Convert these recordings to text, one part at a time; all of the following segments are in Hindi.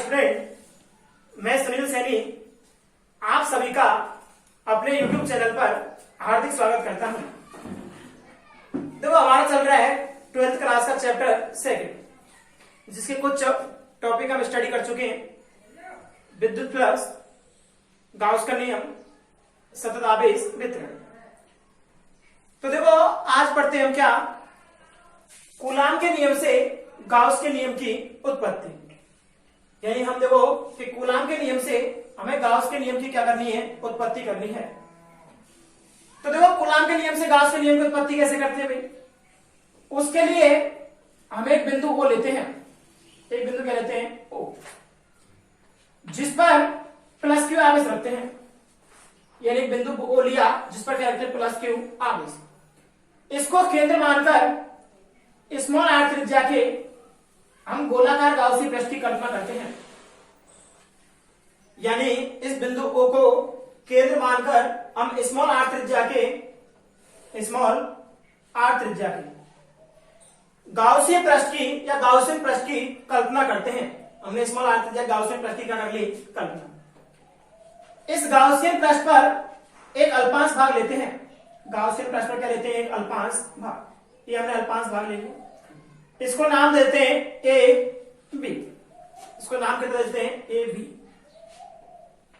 स्टूडेंट, मैं सुनील सैनी आप सभी का अपने YouTube चैनल पर हार्दिक स्वागत करता हूं। देखो, हमारा चल रहा है 12th क्लास का चैप्टर 2, जिसके कुछ टॉपिक हम स्टडी कर चुके हैं। विद्युत फ्लक्स, गाउस का नियम, सतत आवेश वितरण। तो देखो, आज पढ़ते हैं हम क्या, कूलाम के नियम से गाउस के नियम की उत्पत्ति। यानी हम देखो कि कूलाम के नियम से हमें गाउस के नियम की क्या करनी है, उत्पत्ति करनी है। तो देखो, कूलाम के नियम से गाउस के नियम की उत्पत्ति कैसे करते हैं भाई। उसके लिए हम एक बिंदु O लेते हैं, एक बिंदु क्या लेते हैं O, जिस पर प्लस क्यू आवेश रखते हैं। यानी एक बिंदु O लिया जिस पर क्या रखते हैं, प्लस क्यू आवेश। इसको केंद्र मानकर स्मॉल r त्रिज्या के हम गोलाकार गाउसी पृष्ठ की कल्पना करते हैं। यानी इस बिंदु O को केंद्र मानकर हम स्मॉल r त्रिज्या के गाउसी पृष्ठ की या गाउसियन पृष्ठ की कल्पना करते हैं। हमने स्मॉल r त्रिज्या गाउसियन पृष्ठ की क्या कर ली, कल्पना। इस गाउसियन पृष्ठ पर एक अल्पांश भाग लेते हैं। गाउसियन पृष्ठ पर क्या लेते हैं, एक अल्पांश भाग। ये हमने अल्पांश भाग ले लिया। इसको नाम देते हैं ए बी। इसको नाम कितना देते हैं, ए बी,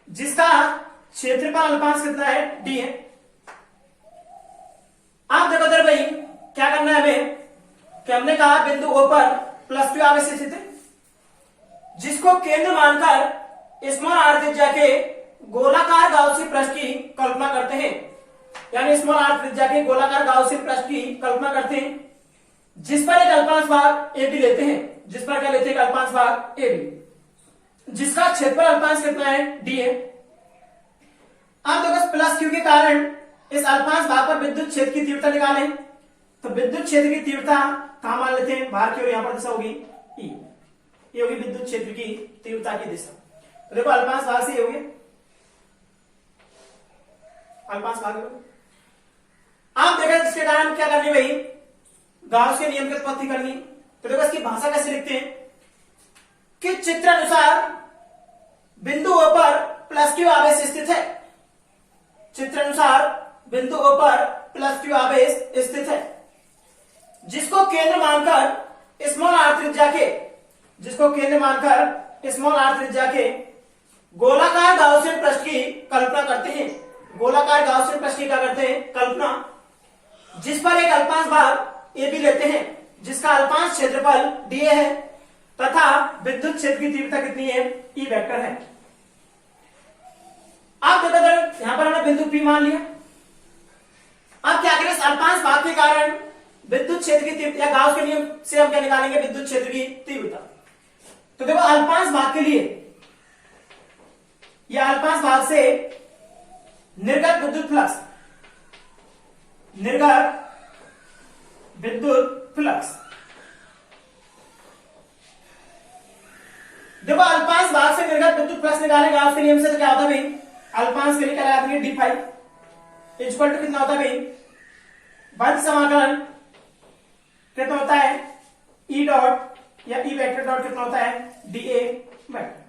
जिसका क्षेत्रफल अल्पांश कितना है, डी है। आप देखो इधर भाई, क्या करना है हमें, कि हमने कहा बिंदु O पर प्लस क्यू आवेश स्थित है, जिसको केंद्र मानकर स्मॉल r त्रिज्या के गोलाकार गाउसी पृष्ठ की कल्पना करते हैं। यानी स्मॉल r त्रिज्या के गोलाकार गाउसी पृष्ठ की कल्पना करते हैं, जिस पर एक अल्पांश भाग ए बी लेते हैं। जिस पर क्या लेते हैं, अल्पांश भाग ए बी, जिसका क्षेत्रफल अल्पांश कितना है, डी है। अब देखो, प्लस क्यू के कारण इस अल्पांश भाग पर विद्युत क्षेत्र की तीव्रता निकालें। तो विद्युत क्षेत्र की तीव्रता कहां मान लेते हैं, बाहर की ओर। यहां पर दिशा होगी ई, ये होगी विद्युत क्षेत्र की तीव्रता की दिशा। तो देखो, अल्पांश भाग से ये हो गया, अल्पांश भाग। आप देखो, इसके कारण क्या करनी भाई, गाउस के नियम की उत्पत्ति करनी। तो देखो, इसकी भाषा कैसे लिखते हैं कि चित्र अनुसार बिंदु O पर प्लस क्यू आवेश स्थित है। चित्र अनुसार बिंदु O पर प्लस क्यू आवेश स्थित है, जिसको केंद्र मानकर स्मॉल r त्रिज्या के गोलाकार गाउसियन पृष्ठ की कल्पना करते हैं। गोलाकार गाउसियन पृष्ठ की क्या करते हैं, कल्पना, जिस पर एक अल्पांश भाग ए बी लेते हैं, जिसका अल्पांश क्षेत्रफल डी है तथा विद्युत क्षेत्र की तीव्रता कितनी है, ई वेक्टर है। आप देखो, यहां पर हमने बिंदु P मान लिया। अब क्या करें, इस अल्पांश भाग के कारण विद्युत क्षेत्र की तीव्रता या गाउस के नियम से हम क्या निकालेंगे, विद्युत क्षेत्र की तीव्रता। तो देखो, अल्पांश भाग के लिए या अल्पांश भाग से निर्गत विद्युत फ्लक्स, देखो, अल्पांश भाग से निर्गत विद्युत फ्लक्स निकाले गाउस के नियम से। तो क्या होता है भाई, अल्पांश के लिए क्या लगाएंगे, डी फाई इक्वल टू कितना होता है भाई, बंद समाकलन कितना होता है, ई डॉट या ई वेक्टर डॉट कितना होता है, डी ए वेक्टर।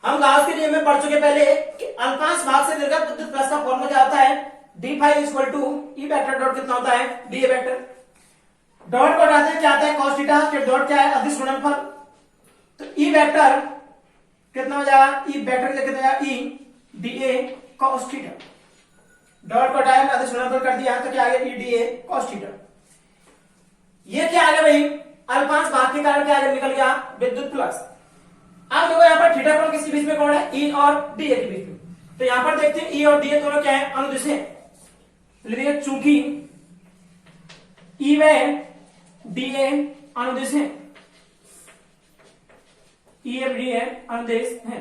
हम गाउस के नियम में पढ़ चुके पहले कि अल्पांश भाग से निर्गत विद्युत फ्लक्स का फॉर्मूला क्या होता है, d phi equal to E vector dot कितना होता है, डी ए वेक्टर। डॉट को हटाते हैं, क्या आता है, कॉस थीटा। फिर डॉट क्या है, अदिश गुणनफल। तो ई वेक्टर कितना हो जाएगा, ई वेक्टर कितना हो जाएगा, E D A cos theta. Dot को हटाया, अदिश गुणनफल कर दिया, तो क्या आ गया, E D A cos theta. ये क्या आ गया भाई, अल्पांश भाग के कारण क्या निकल गया, विद्युत फ्लक्स। अब देखो, यहाँ पर थीटा कोण किसके बीच में कोण है, ई और डी ए के बीच में। तो यहां पर देखते हैं ई और डी ए दोनों क्या है, अनुदिश है। चूंकि ई व डी ए अनुदिश है, ई एफ डी ए अनुदिश है।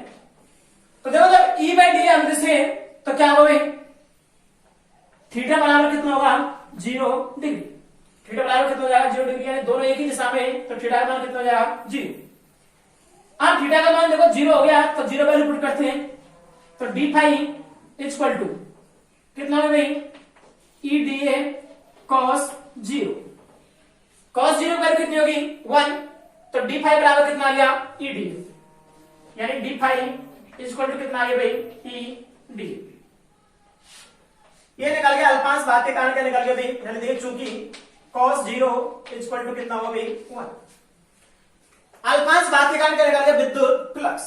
तो देखो, जब ई व डी ए अनुदिश है तो क्या होगा, थीटा बराबर कितना होगा, 0 डिग्री। थीटा बराबर कितना हो जाएगा, 0 डिग्री। यानी दोनों एक ही दिशा में, तो थीटा का मान कितना हो जाएगा, 0। अब थीटा का मान देखो 0 हो गया, तो 0 वैल्यू पुट करते हैं। तो डी फाई इक्वल टू कितना है भाई, E D A cos 0। Cos 0 value कितनी होगी, 1। तो डी फाई बराबर कितना आ गया, ई डी ए। यानी डी फाइव इक्वल टू कितना आ गया भाई ई डी। ये निकल गया अल्पांश भाग के कारण क्या निकल गया भाई, यानी देखिए चूंकि cos 0 इक्वल टू कितना होगा भाई 1। अल्पांश भाग के कारण क्या निकल गया विद्युत फ्लक्स।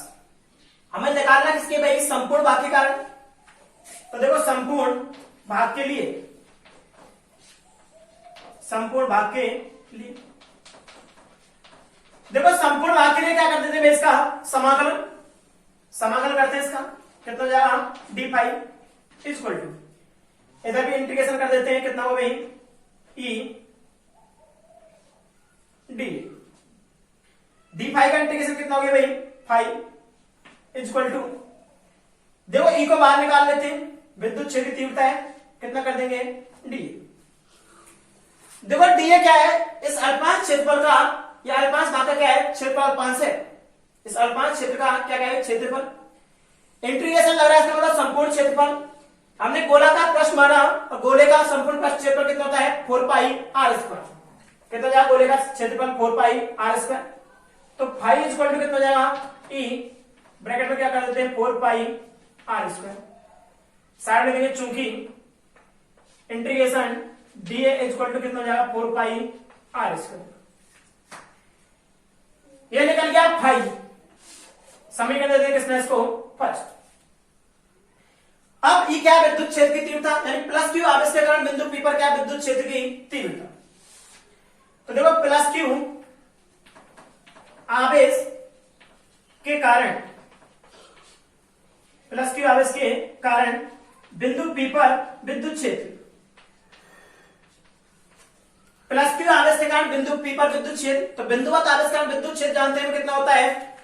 हमें निकालना किसके भाई, संपूर्ण भाग के कारण। तो देखो संपूर्ण भाग के लिए, संपूर्ण भाग के लिए देखो संपूर्ण भाग के लिए क्या करते थे भाई, इसका समाकलन, समाकलन करते हैं इसका, कितना हो जाएगा डी फाइव इक्वल टू, इधर भी इंटीग्रेशन कर देते हैं, कितना हो भाई ई डी। डी फाइव का इंटीग्रेशन कितना हो गया भाई 5 इक्वल टू, देखो ई को बाहर निकाल लेते हैं, विद्युत क्षेत्र की तीव्रता है, कितना कर देंगे डी। देखो डी क्या है, इस अल्पांश क्षेत्रफल का, या अल्पांश भाग का क्या है क्षेत्रफल, अल्पांश है, इस अल्पांश क्षेत्र का क्या है क्षेत्रफल। इंटीग्रेशन लग रहा है इसका मतलब संपूर्ण क्षेत्रफल। हमने गोला का प्रश्न माना और गोले का संपूर्ण प्रश्न क्षेत्रफल कितना होता है 4 पाई आर स्क्वायर, कितना जाएगा गोले का क्षेत्रफल 4 पाई आर स्क्वायर। तो 5 इक्वल टू कितना हो जाएगा ई, ब्रैकेट में क्या कर देते हैं 4 पाई आर स्क्वायर, साइड में देंगे चूंकि इंटीग्रेशन डी इक्वल टू कितना हो जाएगा 4 पाई आर स्क्वायर। ये निकल गया 5, समीकरण दे देंगे किसने इसको फर्स्ट। अब ई क्या है विद्युत क्षेत्र की तीव्रता, यानी प्लस क्यू आवेश के कारण बिंदु पी पर क्या है विद्युत क्षेत्र की तीव्रता। तो देखो प्लस क्यू आवेश के कारण, प्लस क्यू आवेश के कारण बिंदु पी पर विद्युत क्षेत्र, प्लस क्यू आवेश के कारण बिंदु पी पर विद्युत क्षेत्र। तो बिंदुवत आवेश के कारण विद्युत क्षेत्र जानते हैं कितना होता है,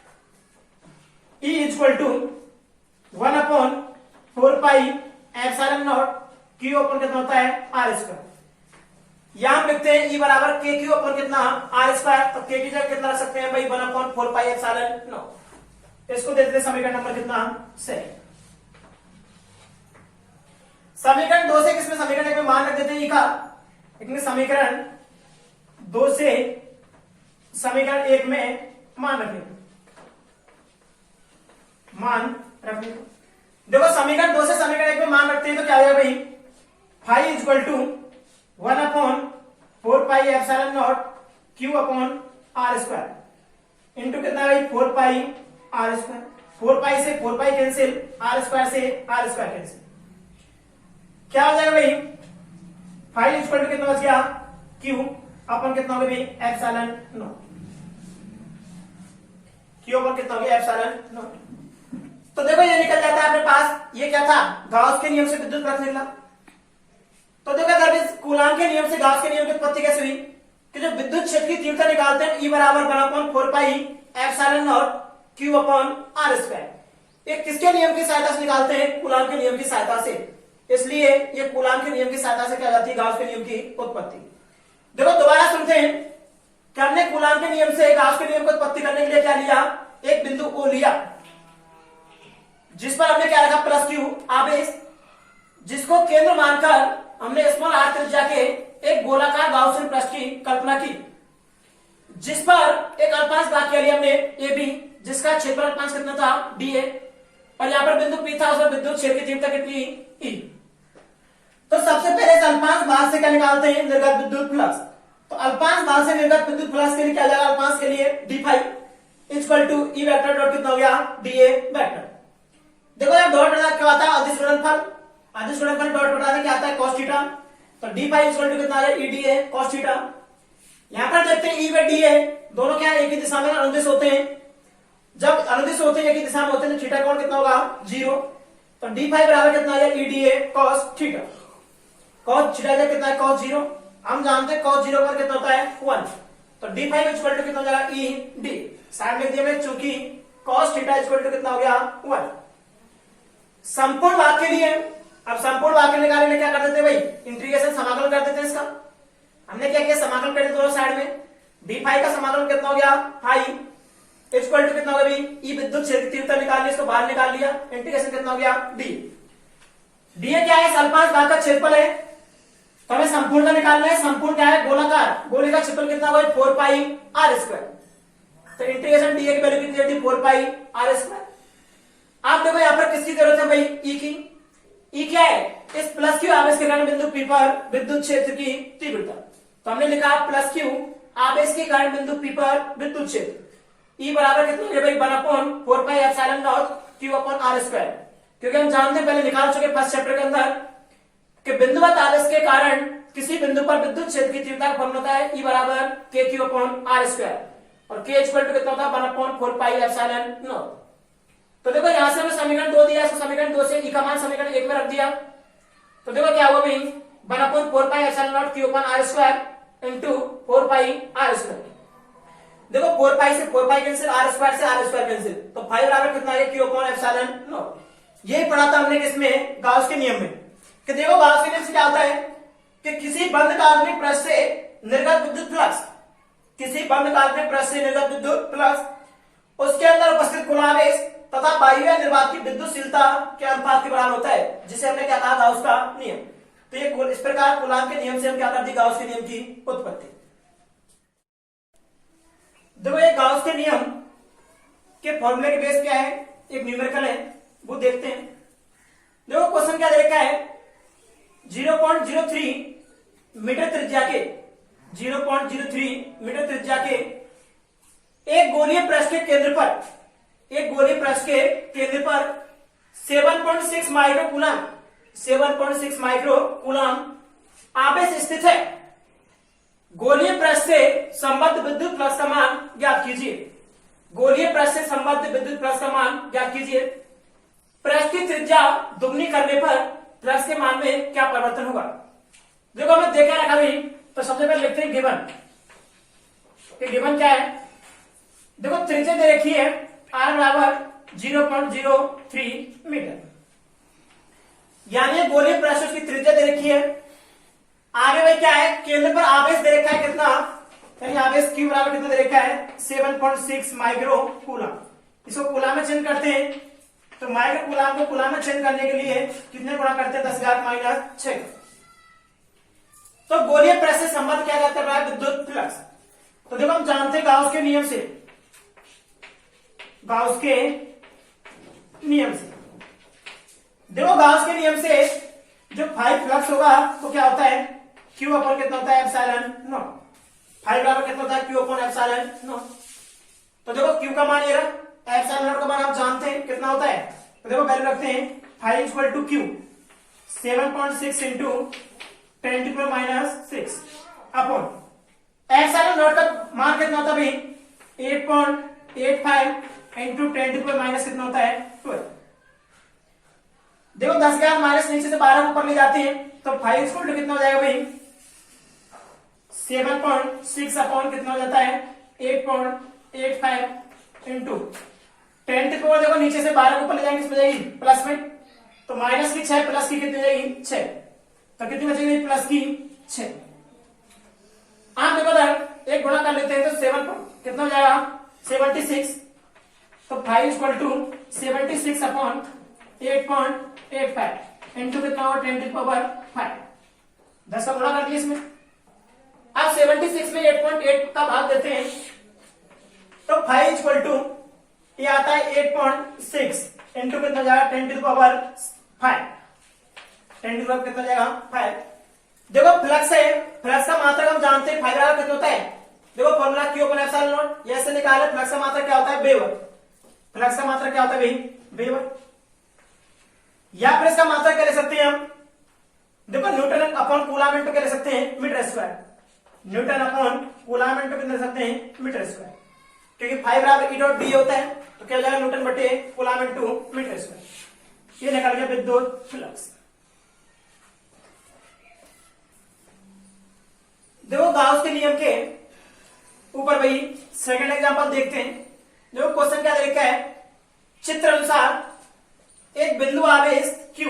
E equal to 1/4 pi epsilon naught Q upon कितना होता है R स्क्वायर। यहां लिखते हैं E बराबर के क्यू अपन कितना R स्क्वायर, तो K की जगह कितना रख सकते हैं भाई 1/4 पाई एप्सिलॉन नॉट। इसको देते हैं समीकरण नंबर कितना 6। समीकरण 2 से किसमें समीकरण एक में मान रख देते हैं E का, एक समीकरण 2 से समीकरण 1 में मान रखने, मान रखने। देखो समीकरण 2 से समीकरण 1 में मान रखते हैं तो क्या होगा भाई 5 equal to 1/4 pi epsilon naught Q upon R square into कितना भाई 4 पाई R स्क्वायर। 4 पाई से 4 पाई कैंसिल, R स्क्वायर से R स्क्वायर कैंसिल, क्या हो जाएगा भाई 5 इक्वल टू कितना बच गया Q अपन कितना हो गया भाई एप्सिलॉन नॉट, Q अपन कितना हो गया एप्सिलॉन नॉट। तो देखो ये निकल जाता है अपने पास, ये क्या था गाउस के नियम से विद्युत फ्लक्स निकला। तो देखो अगर इस कूलाम के नियम से गाउस के नियम की उत्पत्ति कैसे हुई, कि जो विद्युत क्षेत्र की तीव्रता निकालते हैं E बराबर 1/4 pi epsilon naught Q upon R square. ये किसके नियम की सहायता से निकालते हैं, कूलाम के नियम की सहायता से, इसलिए ये कूलाम के नियम की सहायता से क्या जाती है गाउस के नियम की उत्पत्ति। देखो दोबारा सुनते हैं कि हमने कूलाम के नियम से गाउस के नियम की उत्पत्ति करने के लिए क्या लिया, एक बिंदु O लिया जिस पर हमने क्या रखा प्लस क्यू आवेश, जिसको केंद्र मानकर हमने स्मॉल r त्रिज्या के एक गोलाकार गाउसियन पृष्ठ की कल्पना की, जिस पर एक अल्पांश भाग किया लिया हमने ए बी, जिसका क्षेत्रफल अल्पांश कितना था dA, और यहां पर बिंदु P था, उसमें विद्युत क्षेत्र की तीव्रता कितनी E। तो सबसे पहले इस अल्पांश भाग से क्या निकालते हैं निर्गत विद्युत फ्लक्स। तो अल्पांश भाग से निर्गत विद्युत फ्लक्स के लिए क्या जाएगा, अल्पांश के लिए d5 equal to E vector dot कितना हो गया dA वेक्टर। देखो यार डॉट क्या आता है अदिश गुणनफल, अदिश गुणनफल डॉट बटाने क्या आता है cos थीटा। तो d5 इक्वल टू कितना आ जाए EDA cos थीटा। यहां पर देखते हैं E व DA दोनों क्या है एक ही दिशा में अनुदिश होते हैं, जब अनुदिश होते हैं एक ही दिशा में होते हैं तो थीटा कोण कितना होगा 0। तो d5 बराबर कितना आ जाए EDA cos theta, cos theta कितना है cos 0, हम जानते हैं cos 0 पर कितना होता है 1। तो d5 इक्वल टू कितना हो जाएगा ED, साइड में दिया है चूंकि cos थीटा इक्वल टू कितना हो गया 1। संपूर्ण भाग के लिए, अब संपूर्ण भाग के निकालने के लिए क्या कर देते हैं भाई इंटीग्रेशन समाकलन कर देते हैं इसका। हमने क्या किया समाकलन कर दिया दोनों साइड में, d5 का समाकलन कितना हो गया 5 इक्वल टू कितना हो गया भाई E विद्युत क्षेत्र की तीव्रता निकाल ली, इसको बाहर निकाल लिया, इंटीग्रेशन कितना हो गया d। d क्या है अल्पांश भाग का क्षेत्रफल है, तो हमें संपूर्ण का निकालना है। संपूर्ण क्या है गोलाकार, गोले का क्षेत्रफल कितना होगा 4 पाई R स्क्वायर। तो इंटीग्रेशन डी की वैल्यू कितनी होती है 4 पाई आर स्क्वायर। आप देखो यहाँ पर किसकी जरूरत है भाई, ई की। ई क्या है, इस प्लस क्यू आवेश के कारण बिंदु पी पर विद्युत क्षेत्र की तीव्रता। तो हमने लिखा प्लस क्यू आवेश के कारण बिंदु पी पर विद्युत क्षेत्र। ई बराबर कितना हो गया भाई 1/4 pi epsilon naught Q upon R square. क्योंकि हम जानते हैं पहले निकाल चुके फर्स्ट चैप्टर के अंदर कि बिंदुवत आवेश के कारण किसी बिंदु पर विद्युत क्षेत्र की तीव्रता का फॉर्मूला होता है ई बराबर के क्यू अपॉन आर स्क्वायर और के इक्वल टू कितना होता है 1/4 पाई एप्सिलॉन नॉट। तो देखो यहां से हमें समीकरण 2 दिया, समीकरण 2 से ई का मान समीकरण 1 में रख दिया। तो देखो क्या हुआ भाई 1/4 pi epsilon naught Q upon R square into 4 pi R square. देखो 4 पाई से 4 पाई कैंसिल, आर स्क्वायर से आर स्क्वायर कैंसिल, तो 5 बराबर कितना है क्यू अपॉन एप्सिलॉन नॉट। यही पढ़ा था हमने किसमें, गाउस के नियम में, कि देखो गाउस के नियम से क्या होता है कि किसी बंद काल्पनिक पृष्ठ से निर्गत विद्युत फ्लक्स, किसी बंद काल्पनिक पृष्ठ से निर्गत विद्युत फ्लक्स उसके अंदर उपस्थित कुल आवेश तथा बाह्य निर्वात की विद्युतशीलता के अनुपात के बराबर होता है, जिसे हमने क्या कहा गाउस का नियम। तो ये इस प्रकार कूलाम के नियम से हम क्या करते हैं, गाउस के नियम की उत्पत्ति। देखो ये गाउस के नियम के फॉर्मूले के बेस क्या है, एक न्यूमेरिकल है वो देखते हैं। देखो क्वेश्चन क्या दे रखा है 0.03 मीटर त्रिज्या के 0.03 मीटर त्रिज्या के एक गोलीय पृष्ठ के केंद्र पर, एक गोलीय पृष्ठ के केंद्र पर 7.6 माइक्रो कूलाम 7.6 माइक्रो कूलाम आवेश स्थित है। गोलीय पृष्ठ से संबद्ध विद्युत फ्लक्स का मान ज्ञात कीजिए। गोलीय पृष्ठ से संबद्ध विद्युत फ्लक्स का मान ज्ञात कीजिए। पृष्ठ की त्रिज्या दुगनी करने पर फ्लक्स के मान में क्या परिवर्तन होगा। देखो हमें देखा रखा भी, तो सबसे पहले लिखते हैं गिवन। गिवन क्या है, देखो त्रिज्या दे रखी है आर बराबर 0.03 मीटर, यानी गोलीय पृष्ठ की त्रिज्या दे रखी है। आगे भाई क्या है, केंद्र पर आवेश दे रखा है कितना, यानी आवेश क्यू बराबर कितना दे रखा है 7.6 माइक्रो कूलाम। इसको कूलाम में चेंज करते हैं, तो माइक्रो कूलाम को कूलाम में चेंज करने के लिए कितने गुणा करते हैं 10⁻⁻⁶। तो गोलीय पृष्ठ से संबंध क्या करता है विद्युत फ्लक्स। तो देखो हम जानते हैं गाउस के नियम से, गाउस के नियम से, देखो गाउस के नियम से जो 5 फ्लक्स होगा वो क्या होता है क्यू अपॉन कितना होता है एप्सिलॉन नॉट। 5 बराबर कितना होता है क्यू अपॉन एप्सिलॉन नॉट। तो देखो क्यू का मान ये रहा, एप्सिलॉन नॉट का मान आप जानते हैं कितना होता है। तो देखो वैल्यू रखते हैं 5 equal to Q 7.6 into 10⁻⁶ upon epsilon naught का मान कितना होता है भाई 8.85 इंटू 10⁻⁻ कितना होता है 12। देखो 10⁻⁻ नीचे से 12 ऊपर ले जाते हैं, तो 5 इक्वल टू कितना हो जाएगा भाई 7.6 अपॉन कितना हो जाता है 8.85 इंटू 10⁻, देखो नीचे से 12 ऊपर ले जाएंगे इसमें जाएगी प्लस में, तो माइनस की 6 प्लस की कितनी जाएगी 6, तो कितनी बचेगी प्लस की 6। आप देखो इधर एक गुणा कर लेते हैं तो 7 कितना हो जाएगा 76, तो 5 इक्वल टू 76 अपॉन 8.85 इंटू कितना होगा 10⁵। 10 का गुणा कर दिया इसमें। अब 76 में 8.8 का भाग देते हैं, तो 5 इक्वल टू ये आता है 8.6 इंटू कितना हो जाएगा 10⁵। 10 कितना जाएगा 5। देखो फ्लक्स है, फ्लक्स का मात्रक हम जानते हैं 5 बराबर कितना होता है, देखो formula Q upon epsilon not, ये ऐसे निकाले। फ्लक्स का मात्रक क्या होता है वेबर, फ्लक्स का मात्रक क्या होता है भाई वेबर, या फिर इसका मात्रक क्या ले सकते हैं हम, देखो न्यूटन अपॉन कूलाम इंटू क्या ले सकते हैं metre square, newton upon coulomb into कितना ले सकते हैं मीटर स्क्वायर, क्योंकि 5 बराबर ई डॉट बी होता है, तो क्या हो जाएगा न्यूटन बटे कूलाम इंटू मीटर स्क्वायर। ये निकल गया विद्युत फ्लक्स। देखो गाउस के नियम के ऊपर भाई सेकंड एग्जांपल देखते हैं। देखो क्वेश्चन क्या देखा है, चित्र अनुसार एक बिंदु आवेश Q,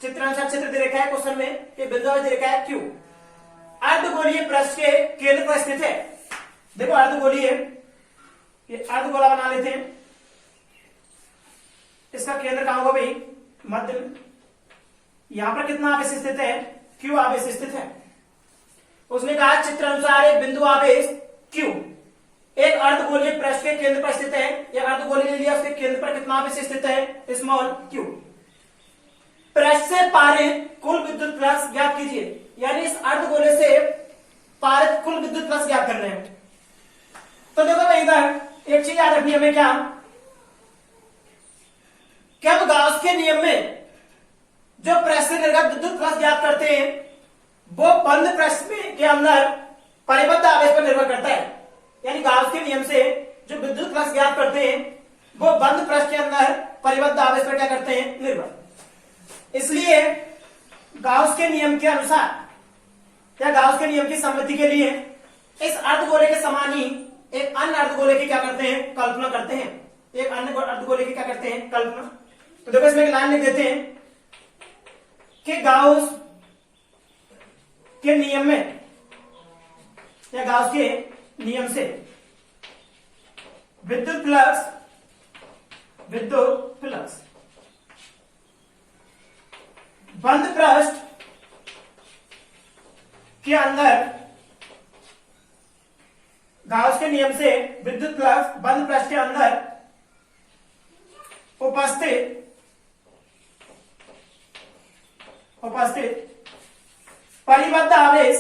चित्र अनुसार चित्र दे रखा है क्वेश्चन में, एक बिंदु आवेश दे रखा है Q अर्धगोलीय पृष्ठ के केंद्र पर स्थित है। देखो अर्धगोलीय, ये अर्धगोला बना लेते हैं, इसका केंद्र कहां होगा भाई मध्य में। यहां पर कितना आवेश स्थित है Q आवेश स्थित है। उसने कहा चित्र अनुसार एक बिंदु आवेश Q एक अर्धगोलीय पृष्ठ के केंद्र पर स्थित है, या अर्धगोलीय ले लिया, उसके केंद्र पर कितना आवेश स्थित है, स्मॉल q। पृष्ठ से पारित कुल विद्युत फ्लक्स ज्ञात कीजिए, यानी इस अर्धगोले से पारित कुल विद्युत फ्लक्स ज्ञात करना है। तो देखो भाई इधर एक चीज याद रखनी हमें, क्या हम गाउस के नियम में जो पृष्ठ से निर्गत विद्युत फ्लक्स ज्ञात करते हैं वो बंद पृष्ठ के अंदर परिबद्ध आवेश पर निर्भर करता है। यानी गाउस के नियम से जो विद्युत फ्लक्स ज्ञात करते हैं वो बंद पृष्ठ के अंदर परिबद्ध आवेश पर क्या करते हैं, निर्भर। इसलिए गाउस के नियम के अनुसार या गाउस के नियम की सम्मति के लिए इस अर्धगोले के समान ही एक अन्य अर्धगोले की क्या करते हैं, कल्पना करते हैं। एक अन्य अर्धगोले की क्या करते हैं, कल्पना। तो देखो इसमें एक लाइन लिख देते हैं कि गाउस के नियम में या गाउस के नियम से विद्युत फ्लक्स बंद पृष्ठ के अंदर, गाउस के नियम से विद्युत फ्लक्स बंद पृष्ठ के अंदर उपस्थित परिबद्ध आवेश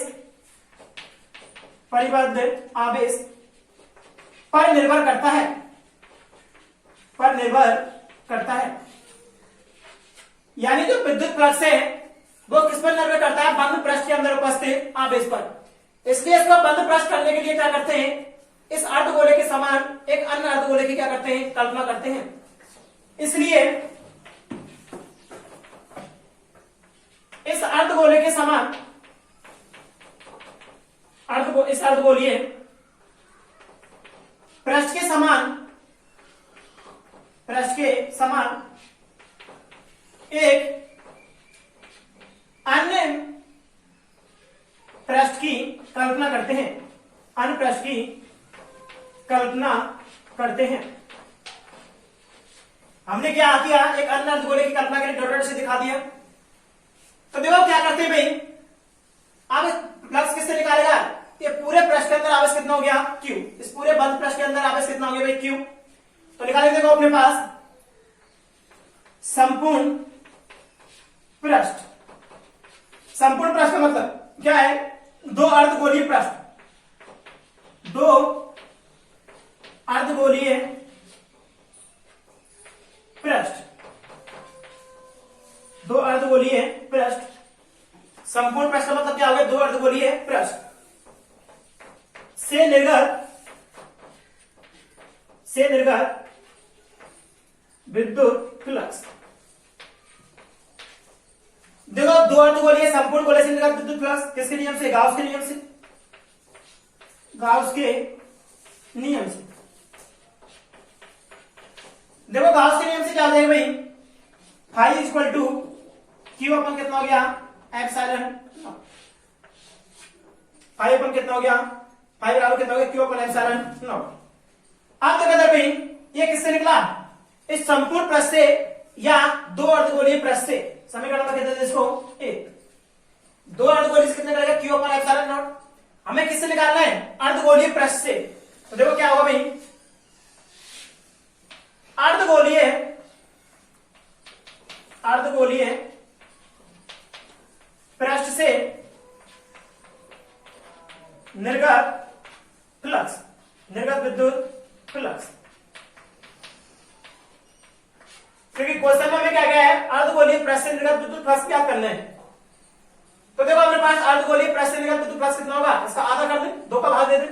पर निर्भर करता है। यानी जो विद्युत फ्लक्स है वो किस पर निर्भर करता है, बंद पृष्ठ के अंदर उपस्थित आवेश पर। इसलिए इसको बंद पृष्ठ करने के लिए क्या करते हैं, इस अर्धगोले के समान एक अन्य अर्धगोले की क्या करते हैं, कल्पना करते हैं। इसलिए इस अर्धगोले के समान इस अर्धगोलीय पृष्ठ के समान एक अन्य पृष्ठ की कल्पना करते हैं, अन्य पृष्ठ की कल्पना करते हैं। हमने क्या किया, एक अन्य अर्धगोले की कल्पना के लिए डॉटेड से दिखा दिया। तो देखो क्या करते हैं भाई, अब फ्लक्स किससे निकालेगा, ये पूरे पृष्ठ के अंदर आवेश कितना हो गया, q। इस पूरे बंद पृष्ठ के अंदर आवेश कितना हो गया भाई, q। तो निकालेंगे, देखो अपने पास संपूर्ण पृष्ठ का मतलब क्या है, दो अर्धगोलीय पृष्ठ, दो अर्धगोलीय पृष्ठ। संपूर्ण पृष्ठ का मतलब क्या हो गया, दो अर्धगोलीय पृष्ठ से निर्गत विद्युत फ्लक्स। देखो दो अर्धगोलीय संपूर्ण गोले से निर्गत विद्युत फ्लक्स किसके नियम से, गाउस के नियम से। देखो गाउस के नियम से क्या हो जाएगा भाई, फाई इक्वल टू क्यू अपन कितना हो गया, एप्सिलॉन। फाई अपन कितना हो गया, फाई बराबर कितना हो गया, क्यू अपन एप्सिलॉन नॉट। अब देखो इधर भाई ये किससे निकला, इस संपूर्ण पृष्ठ से या दो अर्धगोलीय पृष्ठ से। समीकरण में कहते हैं इसको एक, दो अर्धगोलीय से कितना निकलेगा, क्यू अपन एप्सिलॉन नॉट। हमें किससे निकालना है, अर्धगोलीय पृष्ठ से। तो देखो क्या होगा भाई, अर्धगोलीय पृष्ठ से निर्गत विद्युत फ्लक्स। क्योंकि क्वेश्चन में हमें क्या क्या है, अर्धगोलीय पृष्ठ से निर्गत विद्युत फ्लक्स क्या करना है। तो देखो अपने पास अर्धगोलीय पृष्ठ से निर्गत विद्युत फ्लक्स कितना होगा, इसका आधा कर दे, दो का भाग दे दे,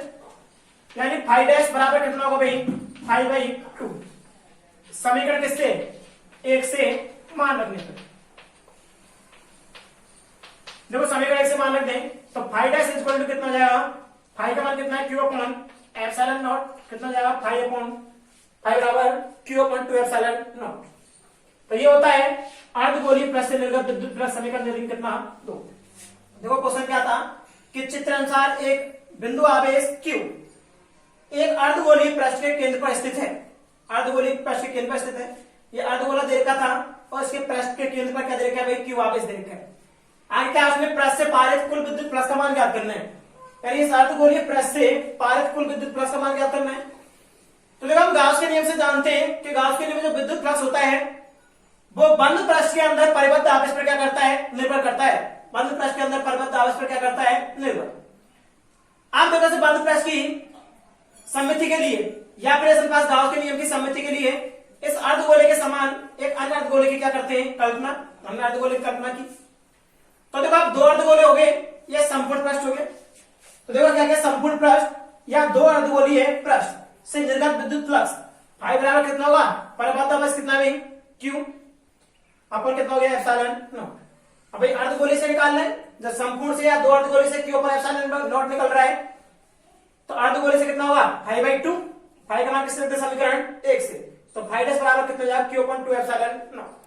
यानी फाई डैश बराबर कितना होगा भाई, 5/2। समीकरण किससे, एक से मान रखने पर। देखो समीकरण एक से मान रख दें तो फाई डैश इक्वल टू कितना जाएगा, फाई का मान कितना है, क्यू अपॉन एप्सिलॉन नॉट कितना जाएगा, फाई बराबर क्यू अपॉन 2 एप्सिलॉन नॉट। तो ये होता है अर्धगोलीय पृष्ठ से निर्गत विद्युत फ्लक्स। समीकरण कितना, 2। देखो क्वेश्चन क्या था कि चित्र अनुसार एक बिंदु आवेश Q एक अर्धगोलीय पृष्ठ के केंद्र पर स्थित है, अर्धगोलीय पृष्ठ के केंद्र पर स्थित है। ये अर्धगोला दे रखा था और इसके पृष्ठ के केंद्र पर क्या दे रखा है भाई, Q आवेश दे रखा है। आगे क्या उसमें पृष्ठ से पारित कुल विद्युत फ्लक्स का मान ज्ञात करना है। यानी इस अर्धगोलीय पृष्ठ से पारित कुल विद्युत फ्लक्स का मान ज्ञात करना है। तो देखो हम गाउस के नियम से जानते हैं कि गाउस के नियम में जो विद्युत फ्लक्स होता है वो बंद पृष्ठ के अंदर परिबद्ध आवेश पर क्या करता है, निर्भर करता है। बंद पृष्ठ के अंदर परिबद्ध आवेश पर क्या करता है, निर्भर। आप देखो से बंद पृष्ठ की सममिति के लिए या फिर अपने पास गाउस के नियम की सममिति के लिए इस अर्धगोले के समान एक अन्य अर्धगोले की क्या करते हैं, कल्पना। हमने अर्धगोले की कल्पना की। तो देखो आप दो अर्धगोले हो गए, ये संपूर्ण पृष्ठ हो गए। तो देखो क्या क्या संपूर्ण पृष्ठ या दो अर्धगोलीय पृष्ठ से निर्गत विद्युत फ्लक्स फाई बराबर कितना होगा, परिबद्ध आवेश कितना भी क्यू अपन कितना हो गया एप्सिलॉन नॉट। अब भाई अर्धगोले से निकालना है, जब संपूर्ण से या दो अर्धगोले से क्यू पर एप्सिलॉन नॉट निकल रहा है तो अर्धगोले से कितना होगा, फाई बाई टू। फाई का मान किससे समीकरण 1 से, तो फाई डैश बराबर कितना हो जाएगा, क्यू अपन 2 एप्सिलॉन नॉट।